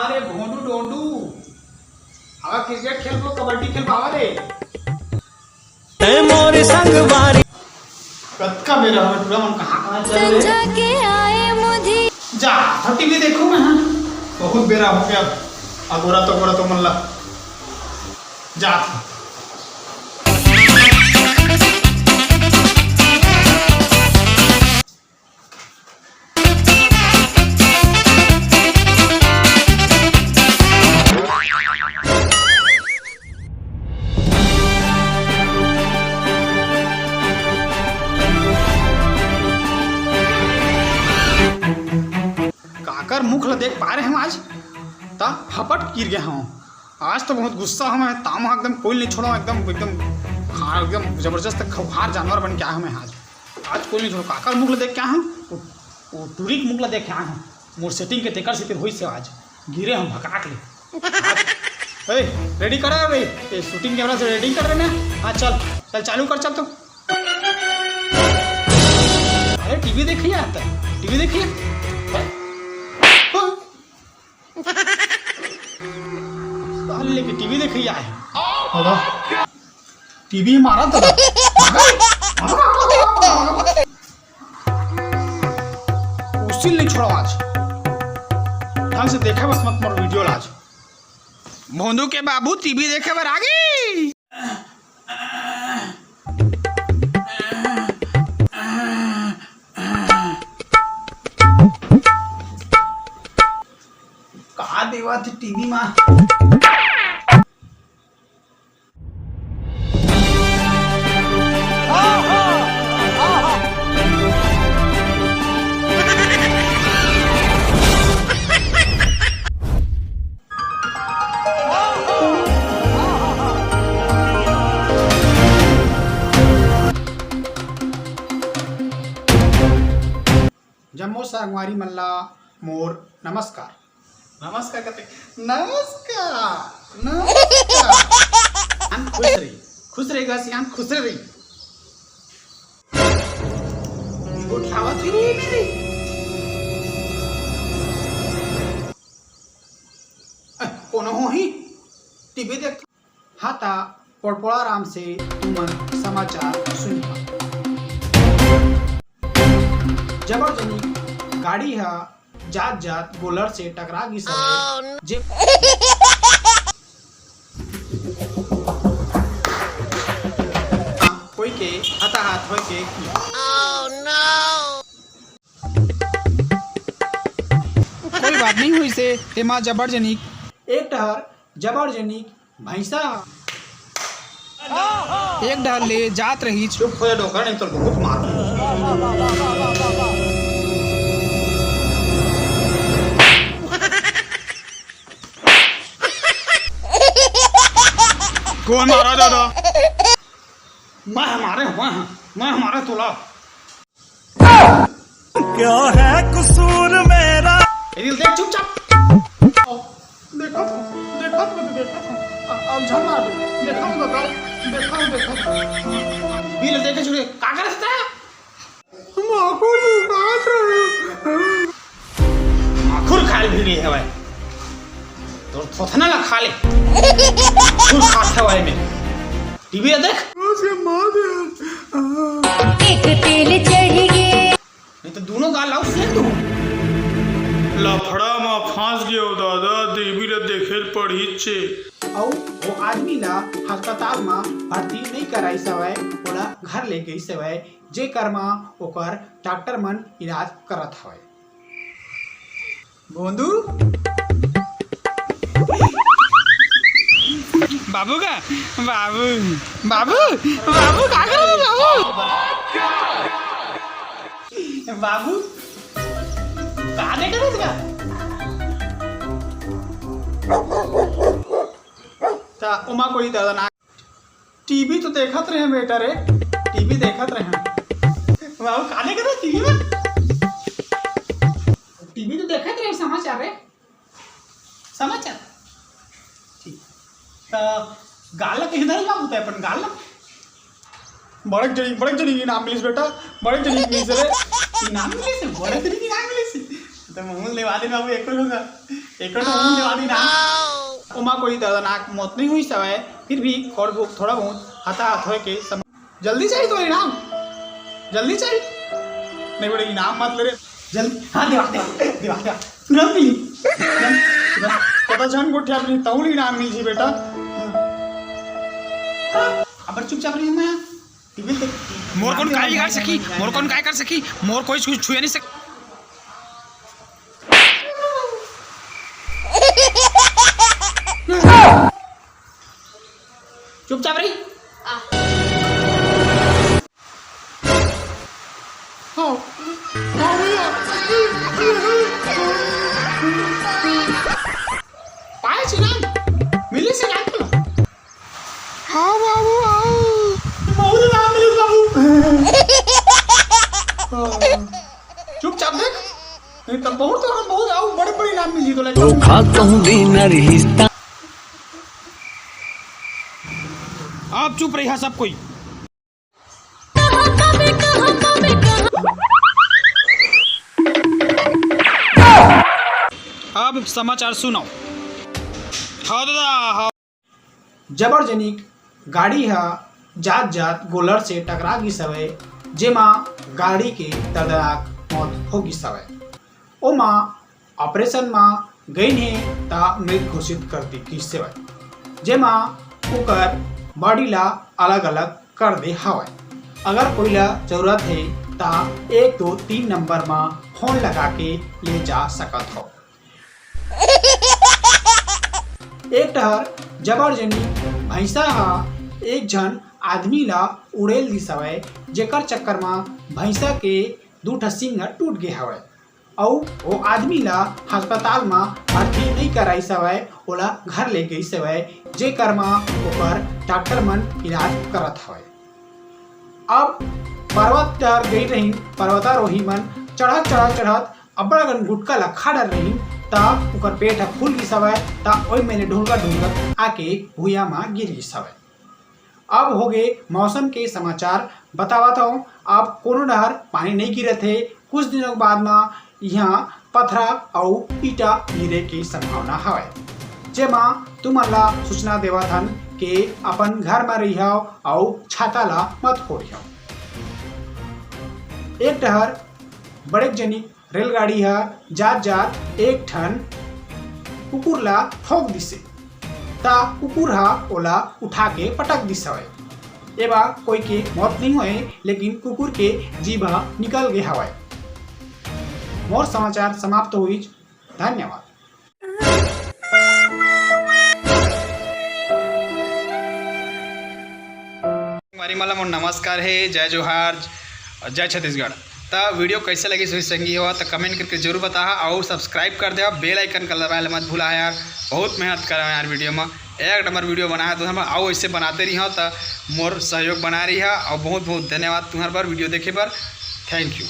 हाँ रे भोंडू डोंडू आवा क्रिकेट खेलबो कबड्डी खेलबो आवा रे मोर संगवारी कत्का मेरा हम पूरा मन कहां चल रे जाके आए मुझे जा टीवी देखो मैं बहुत बेरा हो गया अगोरा तो मन ला जा काकर मुख ला देख पा रहे हम आज ता फपट गिर गया हूँ आज तो बहुत गुस्सा हूँ मैं ताम एकदम कोई नहीं छोड़ा एकदम एकदम हाँ एकदम जबरदस्त खौखार जानवर बन के आया हूँ मैं आज कोई नहीं छोड़ो काकर मुख ला देख क्या हूँ वो टूरिक मुख ला देख क्या हूँ मोर सेटिंग के तेकर से हुई से आज गिरे हम भकाक ले रेडी करा भाई शूटिंग कैमरा से रेडी कर रहे ना हाँ चल चल चालू कर चल तो अरे टीवी देखिए आता टीवी देखिए लेके टीवी देखिए आए टीवी मारा था उसी नहीं छोड़ा आज ढंग से देखा बस मत मोर वीडियो आज भोंदू के बाबू टीवी देखे बर आगे कहा देवा थी टीवी में जम्मू संगवारी मल्ला मोर नमस्कार नमस्कार कहते नमस्कार नमस्कार खुश रही सियान खुश रही उठावा थी मेरी कोनो हो ही टीवी देख हाथा पड़पड़ा राम से तुमन समाचार सुन जबरजनी गाड़ी है जात जात गोलर से टकरा गई सब जे कोई के हताहत होय के कोई बात नहीं हुई से एमा जबरजनिक एक टहर जबरजनिक भैंसा एक डहर ले जात रही चुप हो डोकर नहीं तो बहुत मार कौन मारा दादा मैं हमारे तोला क्या है कसूर मेरा देख चुपचाप देखा अब झरना देखा बिल देखे छुड़े का करता है माखुर खाल भी गई है भाई तो थोथना ला खा ले खुद खाता है में टीवी देख एक तेल चढ़ गए नहीं तो दोनों गाल लाओ से तू लफड़ा में फांस गयो दादा देवी ला देखे पड़ी छे औ वो आदमी ला अस्पताल में भर्ती नहीं कराई सवय ओला घर ले गई सवय जे कर्मा ओकर डॉक्टर मन इलाज करत हवय बोंदू बाबू का बाबू बाबू बाबू का कर बाबू बाबू का दे कर इसका ता उमा कोई दादा ना टीवी तो देखत रहे बेटा रे टीवी देखत रहे बाबू का दे कर टीवी में टीवी तो देखत रहे समाचार रे समाचार गाला कहीं धर ना होता है अपन गाला बड़क जड़ी इनाम मिलिस बेटा बड़क जड़ी मिलिस रे इनाम मिलिस बड़क जड़ी इनाम मिलिस तो मूल लेवा दे बाबू एक होगा एक मूल लेवा दे ना ओमा कोई दर्दनाक मौत नहीं हुई सवाए फिर भी थोड़ा बहुत हताहत हो के जल्दी चाहिए तो इनाम जल्दी चाहिए नहीं बोले इनाम मत ले रे जल्दी हाँ दिवा तुरंत मिली पता जान गोठे अपनी तौल इनाम मिल जी बेटा अब चुपचाप रही मैं टीवी देख मोर कौन काय कर सकी मोर कौन काय कर सकी मोर कोई कुछ छुए नहीं सक चुपचाप रही पाए चिनान मिली से क्या हाँ बाबू बहुत नाम मिली बाबू चुपचाप देख नहीं तब बहुत आओ बड़े बड़े नाम मिली तो तो खाता हूँ बिना रिश्ता आप चुप रही सब कोई अब समाचार सुनाओ हाँ दादा हाँ जबरजनिक गाड़ी हा जात जात गोलर से टकरा गई सवय जेमा गाड़ी के दर्दनाक मौत हो गई सवय ओमा ऑपरेशन में गई ने ता मृत घोषित कर दी की सवय जेमा ओकर बॉडी ला अलग अलग कर दे हवय अगर कोई ला जरूरत है ता 1 2 3 नंबर में फोन लगा के ले जा सकत हो एक टहर जबरजनी भैंसा हा एक जन आदमी ला उड़ेल दी सवय जेकर चक्कर में भैंसा के 2 ठा सिंग टूट गए हवय और वो आदमी ला अस्पताल में भर्ती नहीं कराई सवय ओला घर ले गई सवय जेकर में ओकर डॉक्टर मन इलाज करत हवय अब पर्वत तर गई रही पर्वतारोही मन चढ़त अबड़गन गुटका ला खा डर रही ता ओकर पेट हा फूल गई सवय ता ओई मैंने ढूंढकर आके भूया में गिर गई सवय अब हो गए मौसम के समाचार बतावत हूँ अब कोनो डहर पानी नहीं गिरे थे कुछ दिनों बाद में यहाँ पथरा और ईटा गिरे की संभावना है जेमा तुमन ला सूचना देवत हन के अपन घर में रही और छाता ला मत खोरियो एक टहर बड़े जनी रेलगाड़ी है जात एक ठन कुकुर ला ठोक दिसे ता कुकुर हा ओला उठा के पटक दिस हवय एबा कोई के मौत नहीं हुए लेकिन कुकुर के जीभ निकल गए हवय मोर समाचार समाप्त हुई धन्यवाद हमारी मला मोर नमस्कार है जय जोहार जय छत्तीसगढ़ तो वीडियो कैसे लगी सोच संगी हो तो कमेंट करके जरूर बता और सब्सक्राइब कर दे बेल आइकन का दबाए मत भूला यार बहुत मेहनत कर यार वीडियो में एक नंबर वीडियो बनाया तो हम आओ ऐसे बनाते रही हो तो मोर सहयोग बना रही है और बहुत बहुत धन्यवाद तुम्हारे पर वीडियो देखे पर थैंक यू।